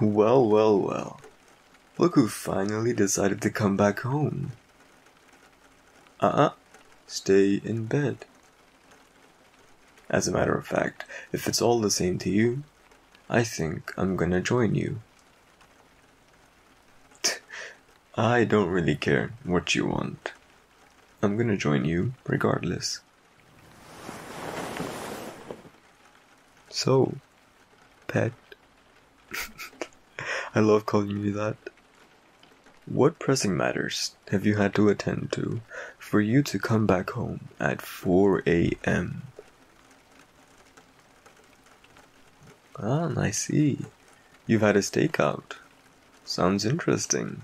Well, well, well. Look who finally decided to come back home. Stay in bed. As a matter of fact, if it's all the same to you, I think I'm gonna join you. I don't really care what you want. I'm gonna join you regardless. So, pet. I love calling you that. What pressing matters have you had to attend to for you to come back home at 4 a.m.? I see. You've had a stakeout. Sounds interesting.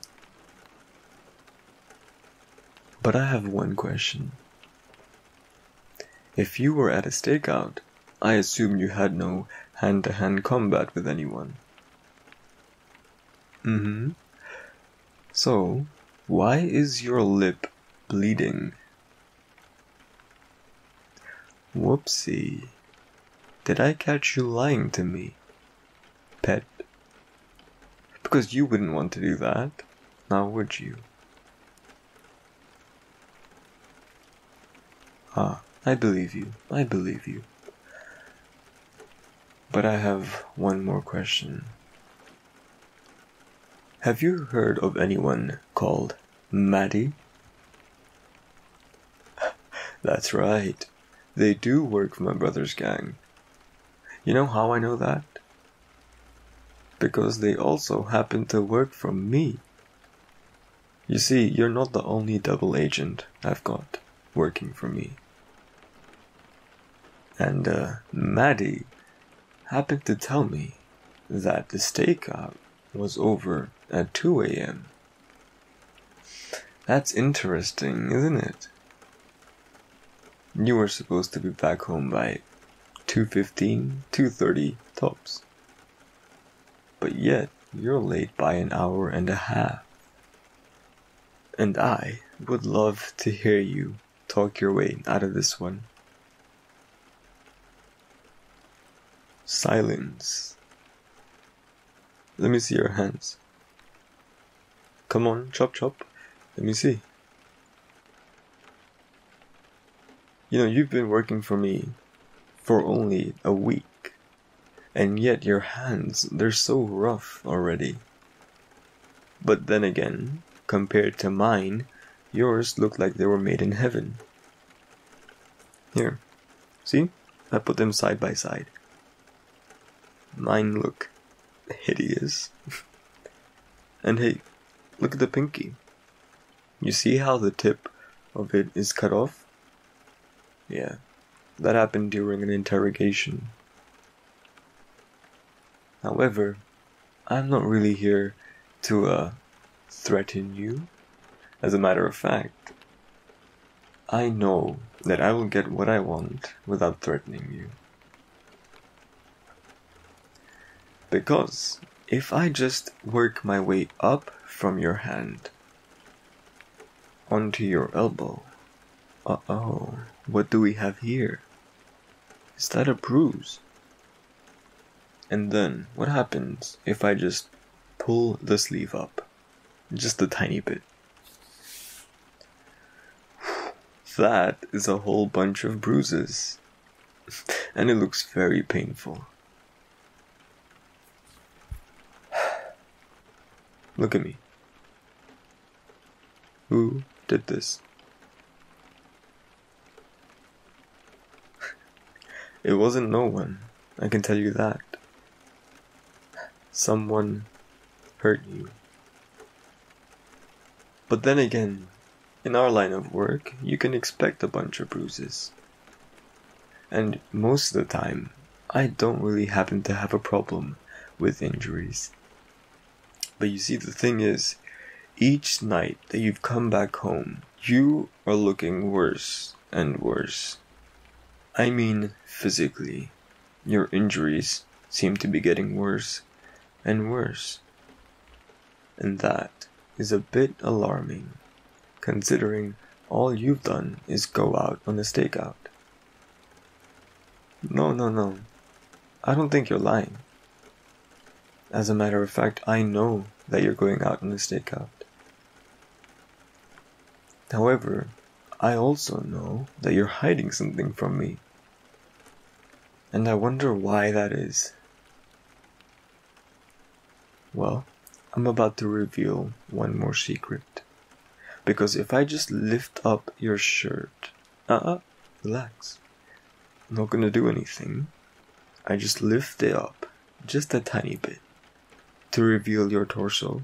But I have one question. If you were at a stakeout, I assume you had no hand-to-hand combat with anyone. So, why is your lip bleeding? Whoopsie. Did I catch you lying to me, pet? Because you wouldn't want to do that, now would you? I believe you. But I have one more question. Have you heard of anyone called Maddie? That's right. They do work for my brother's gang. You know how I know that? Because they also happen to work for me. You see, you're not the only double agent I've got working for me. And Maddie happened to tell me that the stakeout was over at 2 a.m. That's interesting, isn't it? You were supposed to be back home by 2:15, 2:30 tops. But yet, you're late by an hour and a half. And I would love to hear you talk your way out of this one. Silence. Let me see your hands. Come on, chop chop. Let me see. You know, you've been working for me for only a week, and yet your hands, they're so rough already. But then again, compared to mine, yours look like they were made in heaven. Here, see? I put them side by side. Mine look hideous. And hey, look at the pinky. You see how the tip of it is cut off? Yeah, that happened during an interrogation. However, I'm not really here to threaten you. As a matter of fact, I know that I will get what I want without threatening you. Because if I just work my way up from your hand onto your elbow, what do we have here? Is that a bruise? And then, what happens if I just pull the sleeve up? Just a tiny bit. That is a whole bunch of bruises. And it looks very painful. Look at me. Who did this? It wasn't no one, I can tell you that. Someone hurt you. But then again, in our line of work, you can expect a bunch of bruises. And most of the time, I don't really happen to have a problem with injuries. But you see, the thing is, each night that you've come back home, you are looking worse and worse. I mean, physically, your injuries seem to be getting worse and worse. And that is a bit alarming, considering all you've done is go out on a stakeout. No. I don't think you're lying. As a matter of fact, I know that you're going out on a stakeout. However, I also know that you're hiding something from me. And I wonder why that is. Well, I'm about to reveal one more secret. Because if I just lift up your shirt... relax. I'm not gonna do anything. I just lift it up, just a tiny bit, to reveal your torso.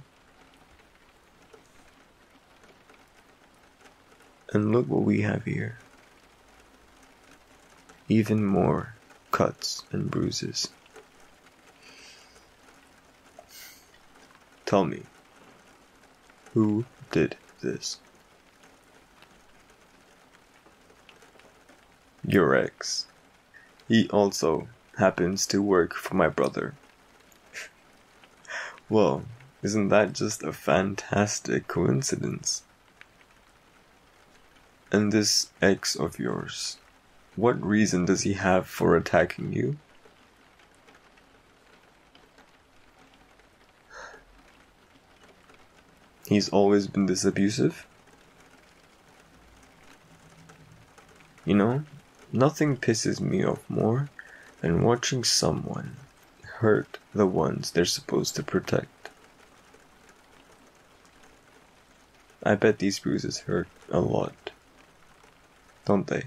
And look what we have here. Even more cuts and bruises. Tell me, who did this? Your ex. He also happens to work for my brother. Well, isn't that just a fantastic coincidence? And this ex of yours, what reason does he have for attacking you? He's always been this abusive? You know, nothing pisses me off more than watching someone hurt the ones they're supposed to protect. I bet these bruises hurt a lot, don't they?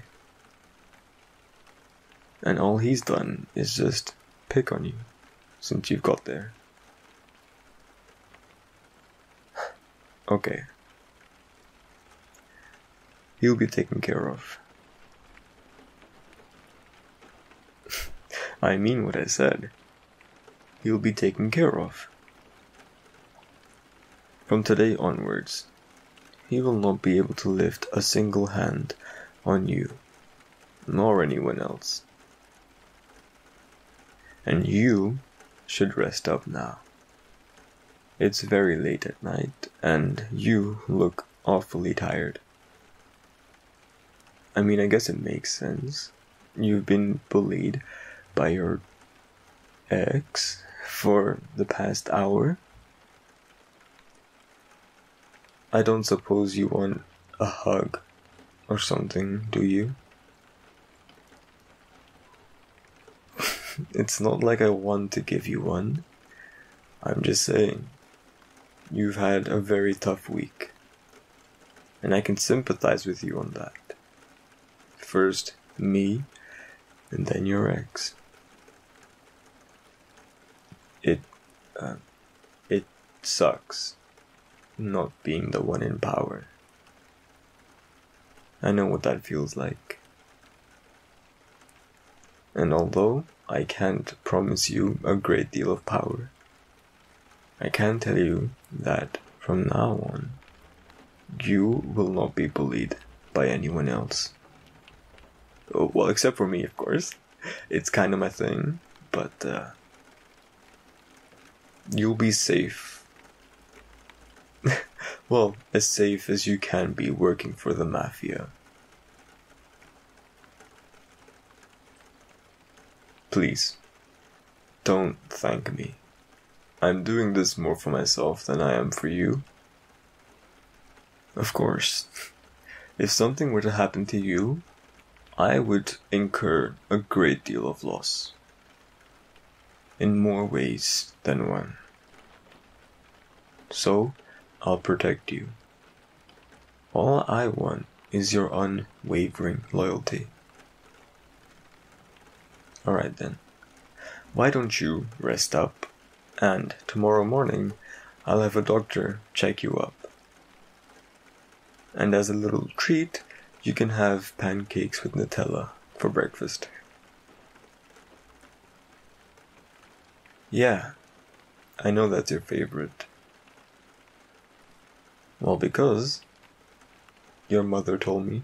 And all he's done is just pick on you since you've got there. Okay. He'll be taken care of. I mean what I said. He'll be taken care of. From today onwards, he will not be able to lift a single hand on you, nor anyone else. And you should rest up now. It's very late at night, and you look awfully tired. I mean, I guess it makes sense. You've been bullied by your ex for the past hour. I don't suppose you want a hug or something, do you? It's not like I want to give you one. I'm just saying, you've had a very tough week. And I can sympathize with you on that. First me, and then your ex. It sucks not being the one in power. I know what that feels like. And although I can't promise you a great deal of power, I can tell you that from now on, you will not be bullied by anyone else. Oh, well, except for me, of course. It's kind of my thing, but you'll be safe. Well, as safe as you can be working for the Mafia. Please, don't thank me. I'm doing this more for myself than I am for you. Of course, if something were to happen to you, I would incur a great deal of loss. In more ways than one. So, I'll protect you. All I want is your unwavering loyalty. Alright then. Why don't you rest up, and tomorrow morning I'll have a doctor check you up. And as a little treat, you can have pancakes with Nutella for breakfast. Yeah, I know that's your favorite. Well, because your mother told me.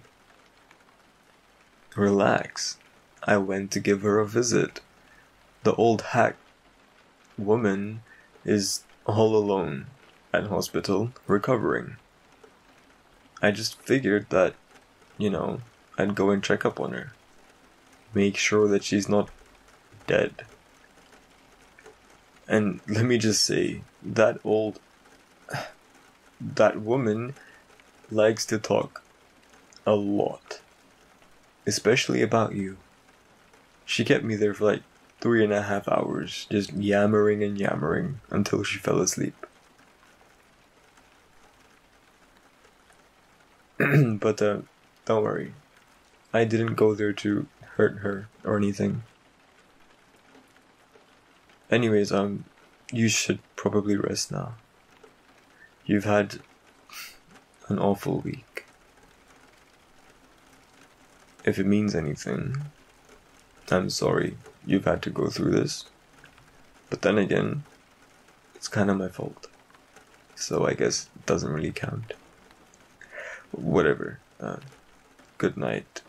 Relax. I went to give her a visit. The old hack woman is all alone at hospital recovering. I just figured that, I'd go and check up on her. Make sure that she's not dead. And let me just say, that woman likes to talk a lot. Especially about you. She kept me there for like 3.5 hours, just yammering and yammering until she fell asleep. But don't worry. I didn't go there to hurt her or anything. Anyways, you should probably rest now. You've had an awful week. If it means anything, I'm sorry you've had to go through this. But then again, it's kind of my fault. So I guess it doesn't really count. Whatever. Good night.